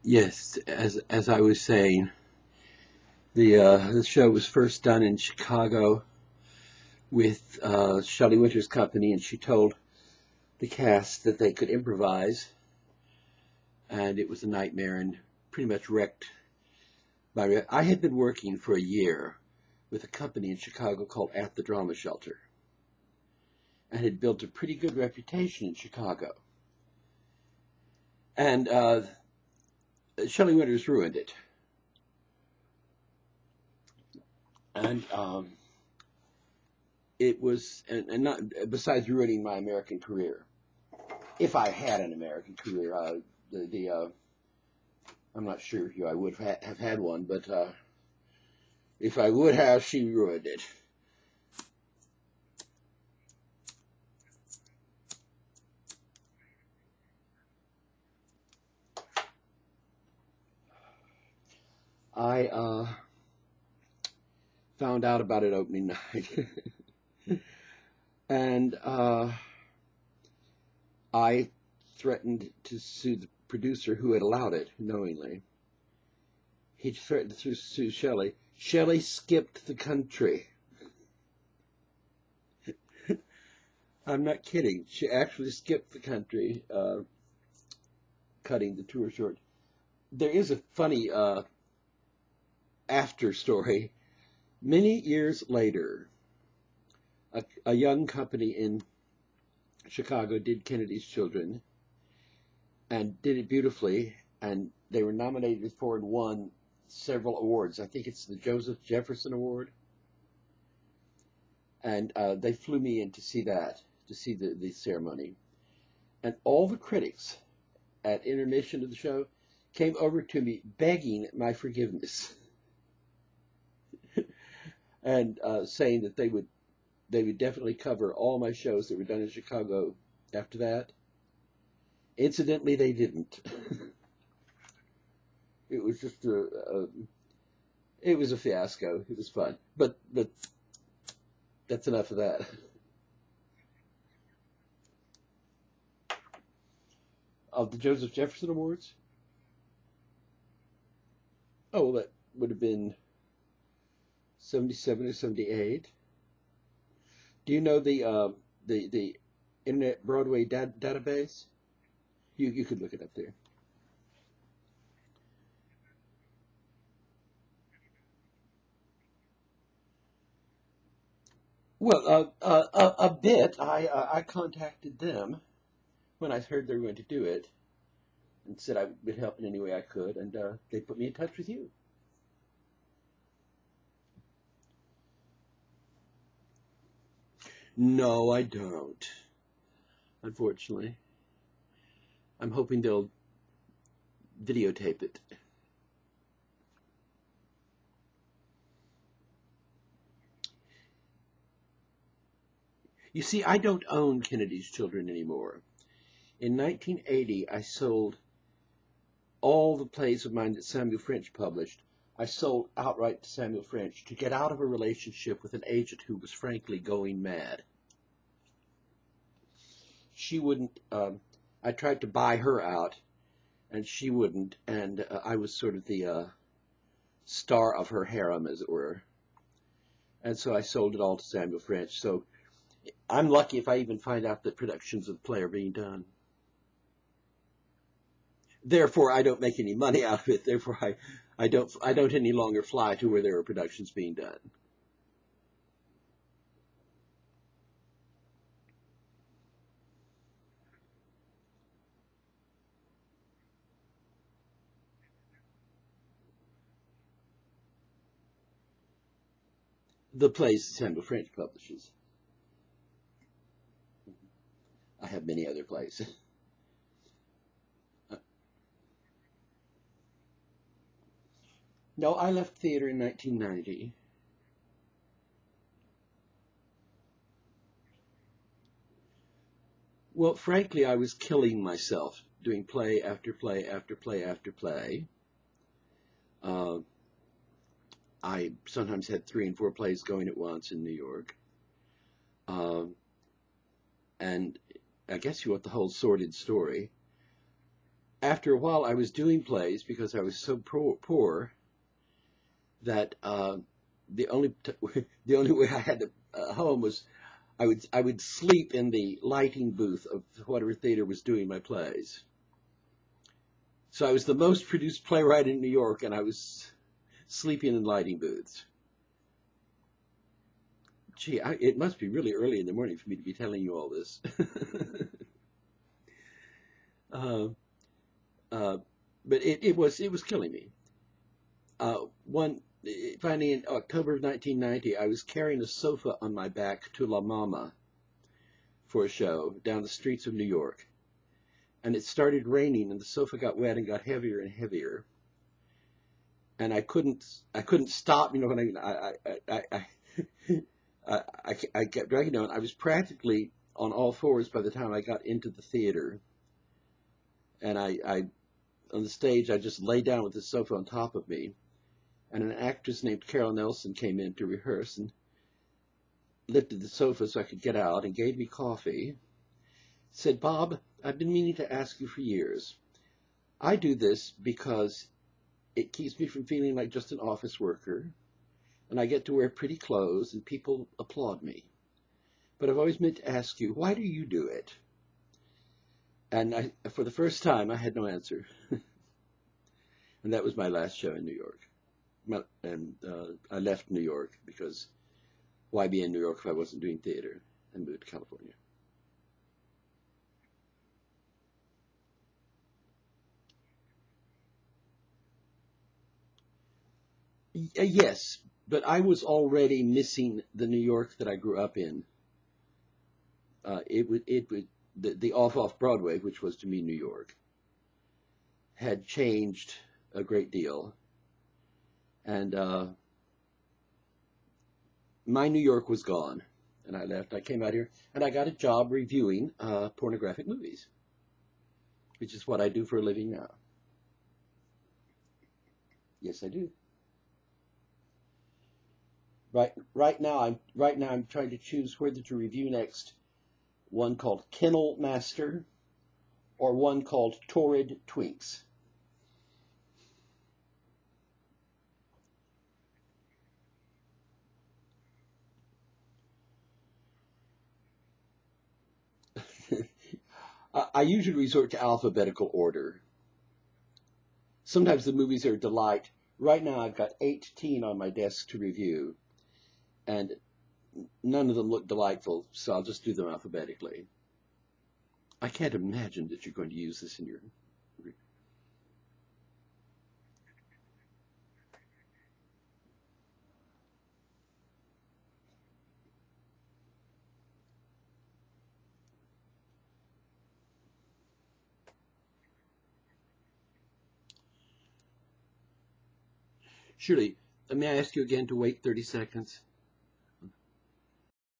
Yes, as I was saying, the show was first done in Chicago with Shelley Winters' company, and she told the cast that they could improvise, and it was a nightmare and pretty much wrecked my. I had been working for a year with a company in Chicago called At the Drama Shelter, and had built a pretty good reputation in Chicago. And Shelley Winters ruined it, and it was, and not besides ruining my American career. If I had an American career, the I'm not sure if I would have had one, but if I would have, she ruined it. I found out about it opening night, and I threatened to sue the producer who had allowed it knowingly. He threatened to sue Shelley. Shelley skipped the country. I'm not kidding. She actually skipped the country, cutting the tour short. There is a funny after story. Many years later, a young company in Chicago did Kennedy's Children and did it beautifully, and they were nominated for and won several awards. I think it's the Joseph Jefferson Award, and they flew me in to see that, to see the ceremony. And all the critics at intermission of the show came over to me begging my forgiveness and saying that they would definitely cover all my shows that were done in Chicago after that. Incidentally, they didn't. It was just it was a fiasco. It was fun, but that's enough of that. Of the Joseph Jefferson Awards, oh, well, that would have been 77 or 78. Do you know the Internet Broadway database? You could look it up there. Well, a bit. I contacted them when I heard they were going to do it, and said I would help in any way I could, and they put me in touch with you. No, I don't. Unfortunately, I'm hoping they'll videotape it. You see, I don't own Kennedy's Children anymore. In 1980, I sold all the plays of mine that Samuel French published. I sold outright to Samuel French to get out of a relationship with an agent who was frankly going mad. She wouldn't, I tried to buy her out, and she wouldn't, and I was sort of the star of her harem, as it were. And so I sold it all to Samuel French. So I'm lucky if I even find out that productions of the play are being done. Therefore, I don't make any money out of it. Therefore, I don't any longer fly to where there are productions being done. The plays Samuel French publishes. I have many other plays. No, I left theater in 1990. Well, frankly, I was killing myself doing play after play after play after play. Uh, I sometimes had three and four plays going at once in New York. Um, and I guess you want the whole sordid story. after a while, I was doing plays because I was so poor that the only the only way I had to home was I would sleep in the lighting booth of whatever theater was doing my plays. So I was the most produced playwright in New York, and I was sleeping in lighting booths. Gee, it must be really early in the morning for me to be telling you all this. uh, uh, but it was killing me. One Finally in October of 1990, I was carrying a sofa on my back to La Mama for a show down the streets of New York, and it started raining, and the sofa got wet and got heavier and heavier, and I couldn't stop. You know what I mean? I kept dragging on. I was practically on all fours by the time I got into the theater, and I on the stage I just lay down with the sofa on top of me. And an actress named Carol Nelson came in to rehearse and lifted the sofa so I could get out and gave me coffee. Said, "Bob, I've been meaning to ask you for years. I do this because it keeps me from feeling like just an office worker, and I get to wear pretty clothes and people applaud me. But I've always meant to ask you, why do you do it?" And for the first time, I had no answer. And that was my last show in New York. And I left New York because why be in New York if I wasn't doing theater, and moved to California. Yes, but I was already missing the New York that I grew up in. The off Broadway, which was to me New York, had changed a great deal, and my New York was gone, and I left. I came out here, and I got a job reviewing pornographic movies, which is what I do for a living now. Yes, I do. Right now I'm trying to choose whether to review next one called Kennel Master or one called Torrid Twinks. I usually resort to alphabetical order. Sometimes the movies are a delight. Right now I've got 18 on my desk to review, and none of them look delightful, so I'll just do them alphabetically. I can't imagine that you're going to use this in your... Surely, may I ask you again to wait 30 seconds?